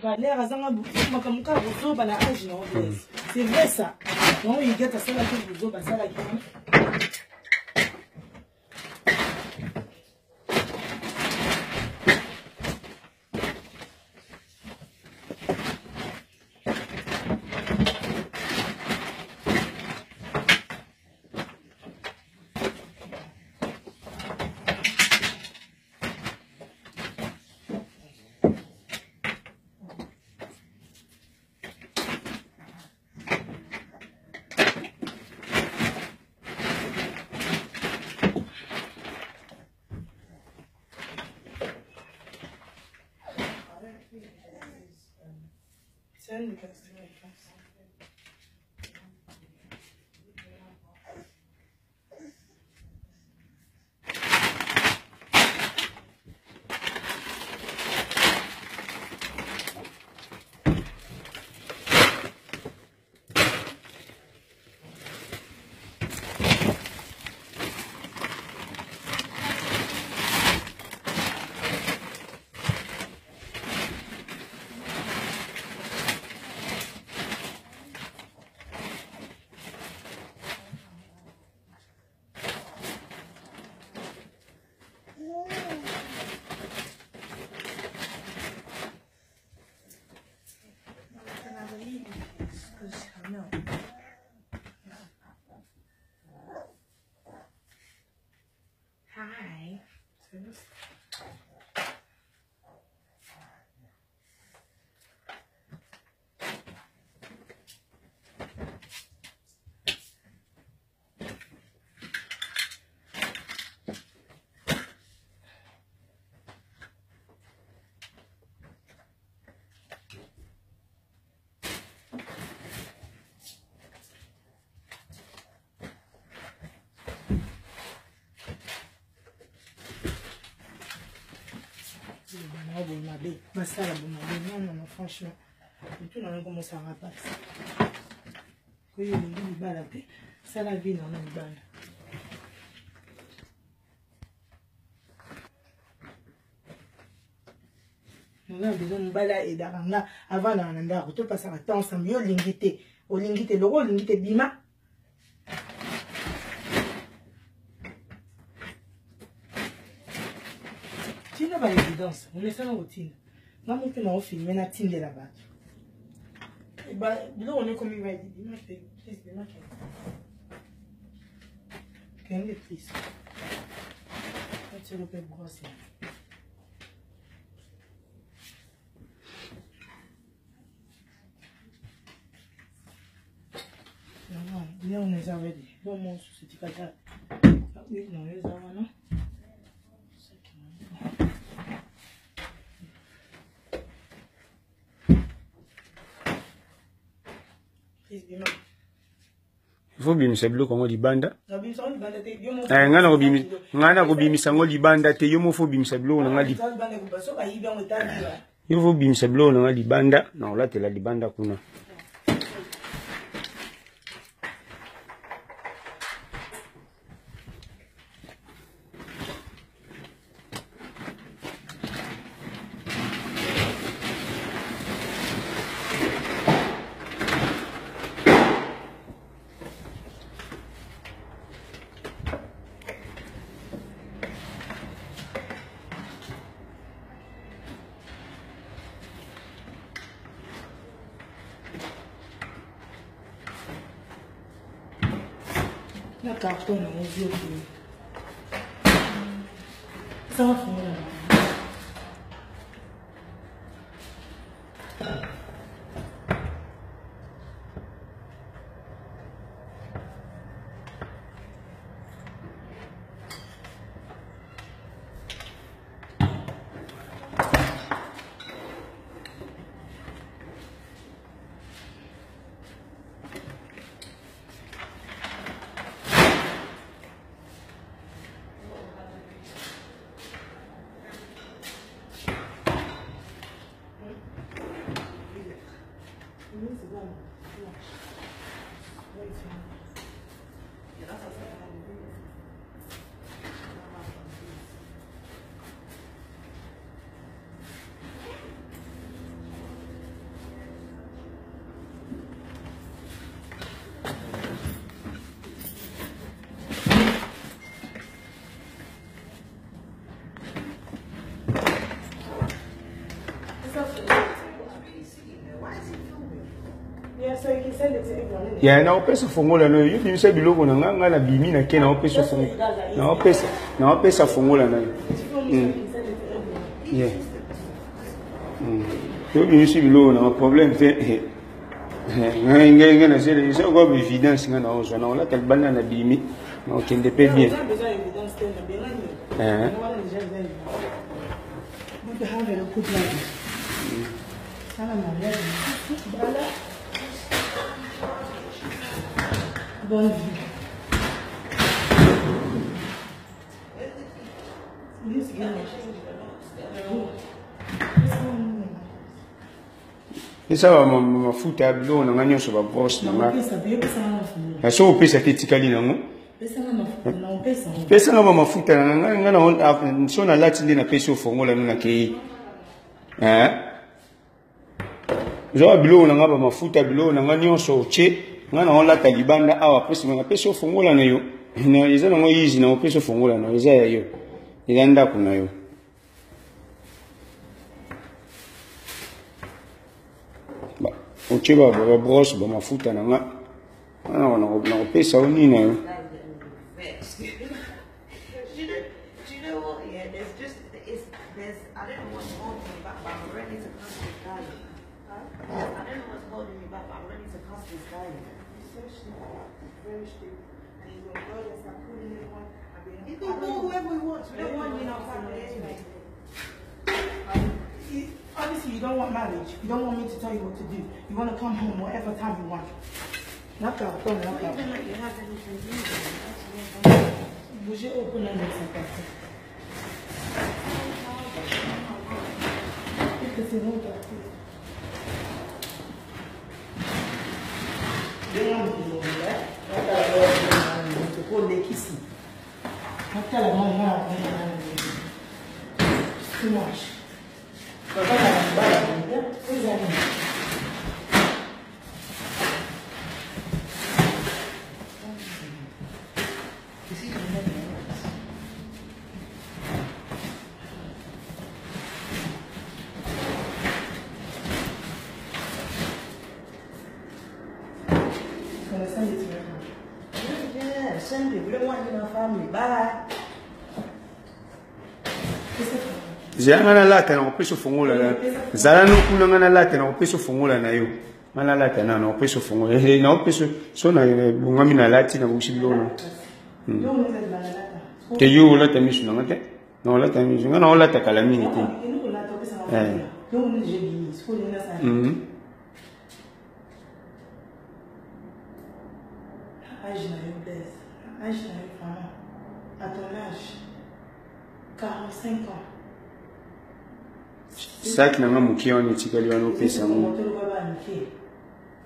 Valère azanga makamuka bozo bana âge non c'est vrai ça. Non il gâte ça la bozo ba ça la qui. Hi. Non, franchement, tout le monde commence à rapasser. Oui, il va la paix. Ça la vie, non, il va. On a besoin de bala et d'aranga avant d'aranga. Tu passes à temps, ça mieux l'ingité. Au l'ingité, le rôle, l'ingité bima. Tu n'as pas l'évidence. On est sans routine. Non, mais tu m'as filmé la tine de là-bas. Et bah, là, on est comme il va dire. Il m'a fait triste, il m'a fait. Qu'est-ce que c'est triste? Tu le peux brosser. Non, là, on les avait dit. Bon, mon souci, c'est pas ça. Oui, non, les avons, non? Il faut bien se bloquer en libanda. Ngana ko bimisa ngo libanda te yomo fo bimisa bloquer nga li. Yo fo bimisa bloquer nga libanda. Non là te la libanda kuna. La carton dans les yeux. Ça va finir. Ya na opesa fongola no yo bimisa biloko na nga na bimi na ke na opesa fongola na opesa fongola na yeah yo bimisa biloko na problème te nga na c'est ça quoi évidence nga na ozo na la talbana na bimi na okende pe bien Bonne vie. Et ça va me foutre à l'eau, on a gagné sur la brosse. So pesa te tikali nango. Pesa na mama futa na na so na lati ndi na pesa fongola na ke. Zo bilo na ngaba mafuta bilo na nganyo so che. Ngana on lata libanda awa pesa fongola na yo. Na iza na ngo easy na pesa fongola na iza ya yo. Iza ndako na yo. Ba, oche ba brosse ba mafuta na nga. Na pesa oni na yo. You can go whoever we want. We don't want you in our family anyway. Obviously, you don't want marriage. You don't want me to tell you what to do. You want to come home whatever time you want. Not that. Don't knock out. Even like you have anything to do. You should open and make some stuff. Because you know that. You want to do that? To go like this. After la maman, too much. But when I'm bad, who's that? Send it to me. Yeah, send it. We don't want you in our family. Bye. Zana lata na opeso fongola na. Zana no kuna ngana lata na opeso fongola na yo. Ngana lata na opeso fongola. Na opeso so na bungami na lati na bushibilo na. Te yo lata misu na ngate. Na lata misu ngana lata kala mingi te. Âge na eu baisse. Âge na eu vraiment. À ton âge, 45 ans. Sac na nga muki wani tikali wano pesa mo.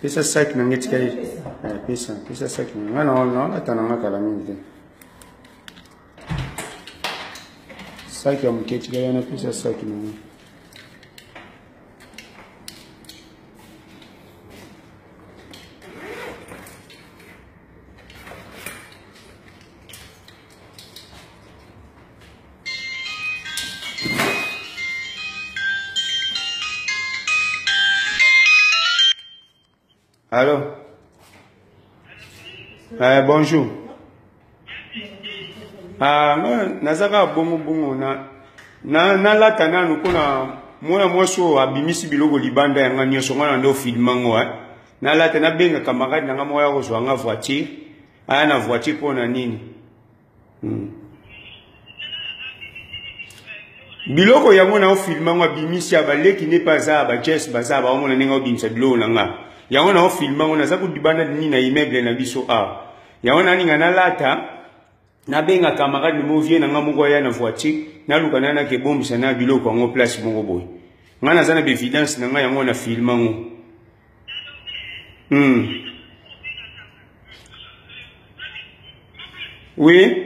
Pesa sac na nga tikali. Pesa sac na nga na tana nga kala mingi. Sac ya muki tikali wano pesa sac na nga. Allô? Bonjour. Nazaka bongo na lata nanu kuna mwana mwaso abimisi biloko libanda ya nga nyonso nga ndo filmango na lata na benga camarade nga moya ko zwa nga voiture aya na voiture pona nini biloko yango na filmango abimisi abaleki ne paza ba chess baza ba omona ninga obimisa biloko na nga yango na filmango na zaku dibanda nini na immeuble na biso yango na ninga na lata na benga camarade mo vie na nga moko ya na voiture na luka na ke bombisa na biloko ngo place moko boy ngana zana be evidence na nga yango na filmango oui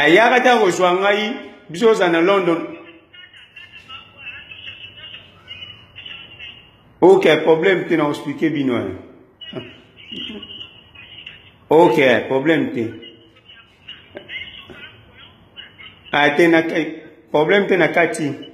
Yaka ta kozwa ngai biso za na London Ok, problème te na expliquer bino. Ok, problème te. Ah, te na problème te na kati.